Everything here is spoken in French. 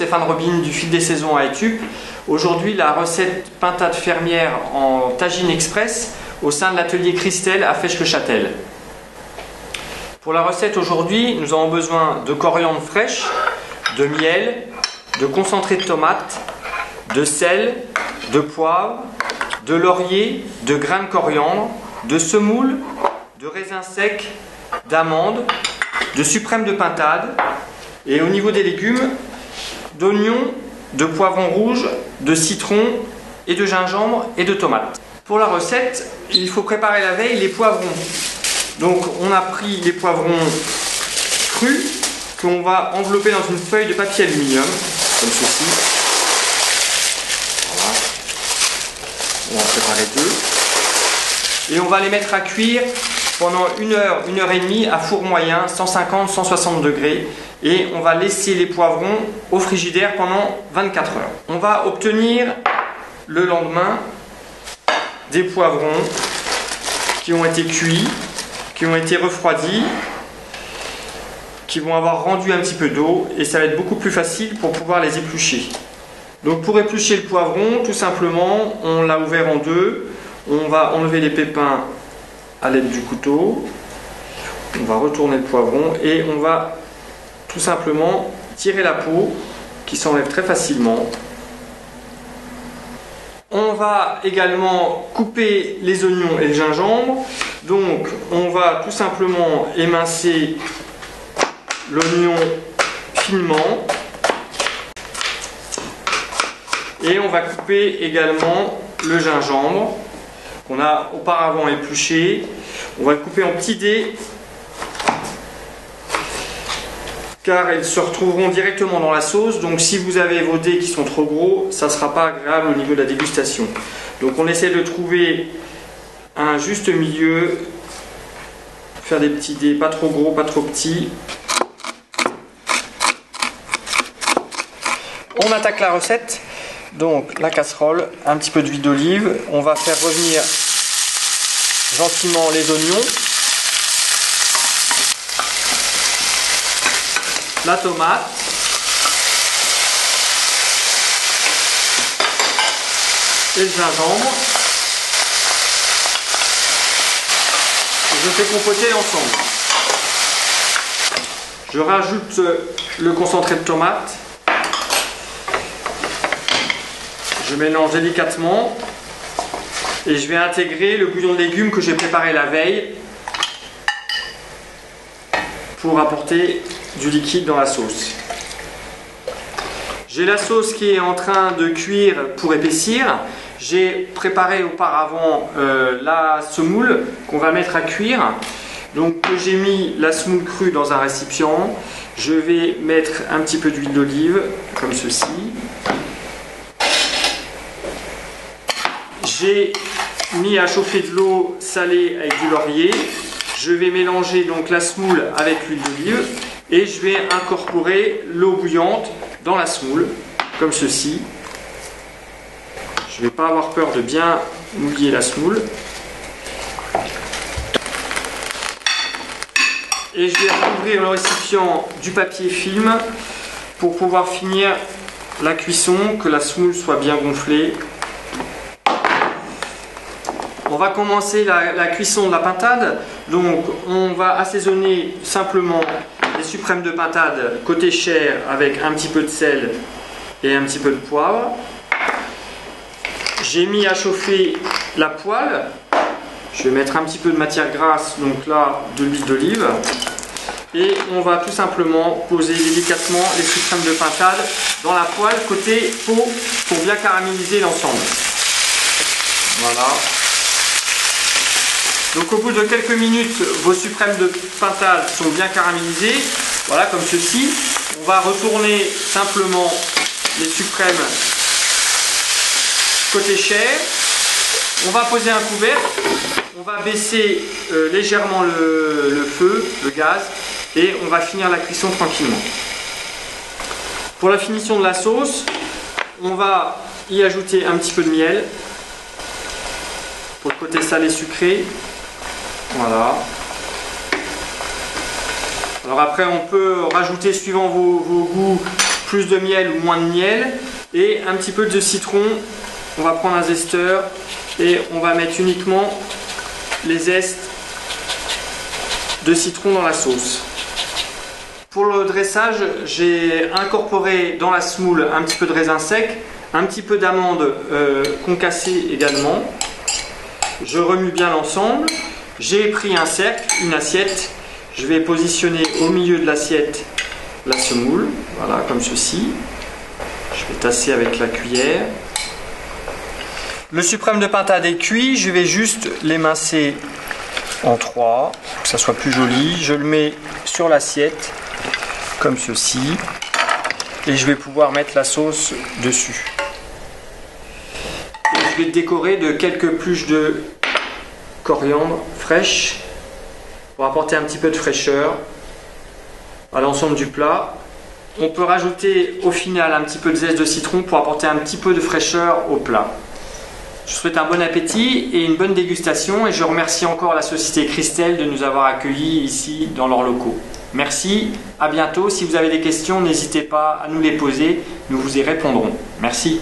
Stéphane Robine du Fil des Saisons à Etup. Aujourd'hui, la recette pintade fermière en tagine express au sein de l'atelier Christelle à Fesches-le-Châtel. Pour la recette aujourd'hui, nous avons besoin de coriandre fraîche, de miel, de concentré de tomate, de sel, de poivre, de laurier, de grains de coriandre, de semoule, de raisins secs, d'amandes, de suprême de pintade et au niveau des légumes, d'oignons, de poivrons rouges, de citron et de gingembre et de tomates. Pour la recette, il faut préparer la veille les poivrons. Donc on a pris les poivrons crus qu'on va envelopper dans une feuille de papier aluminium, comme ceci. Voilà. On va en préparer deux. Et on va les mettre à cuire pendant 1 heure, 1 heure et demie à four moyen, 150-160 degrés. Et on va laisser les poivrons au frigidaire pendant 24 heures. On va obtenir le lendemain des poivrons qui ont été cuits, qui ont été refroidis, qui vont avoir rendu un petit peu d'eau et ça va être beaucoup plus facile pour pouvoir les éplucher. Donc pour éplucher le poivron, tout simplement, on l'a ouvert en deux. On va enlever les pépins à l'aide du couteau. On va retourner le poivron et on va tout simplement tirer la peau qui s'enlève très facilement. On va également couper les oignons et le gingembre. Donc on va tout simplement émincer l'oignon finement. Et on va couper également le gingembre qu'on a auparavant épluché. On va le couper en petits dés car ils se retrouveront directement dans la sauce. Donc si vous avez vos dés qui sont trop gros, ça ne sera pas agréable au niveau de la dégustation. Donc on essaie de trouver un juste milieu, faire des petits dés, pas trop gros, pas trop petits. On attaque la recette. Donc la casserole, un petit peu d'huile d'olive, on va faire revenir gentiment les oignons, la tomate, et le gingembre. Je fais compoter l'ensemble. Je rajoute le concentré de tomate. Je mélange délicatement et je vais intégrer le bouillon de légumes que j'ai préparé la veille pour apporter du liquide dans la sauce. J'ai la sauce qui est en train de cuire pour épaissir. J'ai préparé auparavant la semoule qu'on va mettre à cuire. Donc j'ai mis la semoule crue dans un récipient. Je vais mettre un petit peu d'huile d'olive comme ceci. J'ai mis à chauffer de l'eau salée avec du laurier. Je vais mélanger donc la semoule avec l'huile d'olive et je vais incorporer l'eau bouillante dans la semoule, comme ceci. Je ne vais pas avoir peur de bien mouiller la semoule. Et je vais recouvrir le récipient du papier film pour pouvoir finir la cuisson, que la semoule soit bien gonflée. On va commencer la cuisson de la pintade. Donc on va assaisonner simplement les suprêmes de pintade côté chair avec un petit peu de sel et un petit peu de poivre. J'ai mis à chauffer la poêle. Je vais mettre un petit peu de matière grasse, donc là de l'huile d'olive. Et on va tout simplement poser délicatement les suprêmes de pintade dans la poêle côté peau pour bien caraméliser l'ensemble. Voilà. Donc au bout de quelques minutes, vos suprêmes de pintade sont bien caramélisés. Voilà, comme ceci. On va retourner simplement les suprêmes côté chair. On va poser un couvercle. On va baisser légèrement le feu, le gaz. Et on va finir la cuisson tranquillement. Pour la finition de la sauce, on va y ajouter un petit peu de miel. Pour le côté salé sucré. Voilà. Alors après on peut rajouter suivant vos goûts plus de miel ou moins de miel, et un petit peu de citron. On va prendre un zesteur et on va mettre uniquement les zestes de citron dans la sauce. Pour le dressage, j'ai incorporé dans la semoule un petit peu de raisin sec, un petit peu d'amande concassée également. Je remue bien l'ensemble. J'ai pris un cercle, une assiette. Je vais positionner au milieu de l'assiette la semoule, voilà, comme ceci. Je vais tasser avec la cuillère. Le suprême de pintade est cuit, je vais juste l'émincer en 3 pour que ça soit plus joli. Je le mets sur l'assiette comme ceci et je vais pouvoir mettre la sauce dessus. Et je vais décorer de quelques pluches de coriandre fraîche pour apporter un petit peu de fraîcheur à l'ensemble du plat. On peut rajouter au final un petit peu de zeste de citron pour apporter un petit peu de fraîcheur au plat. Je vous souhaite un bon appétit et une bonne dégustation et je remercie encore la société Christelle de nous avoir accueillis ici dans leurs locaux. Merci, à bientôt. Si vous avez des questions, n'hésitez pas à nous les poser, nous vous y répondrons. Merci.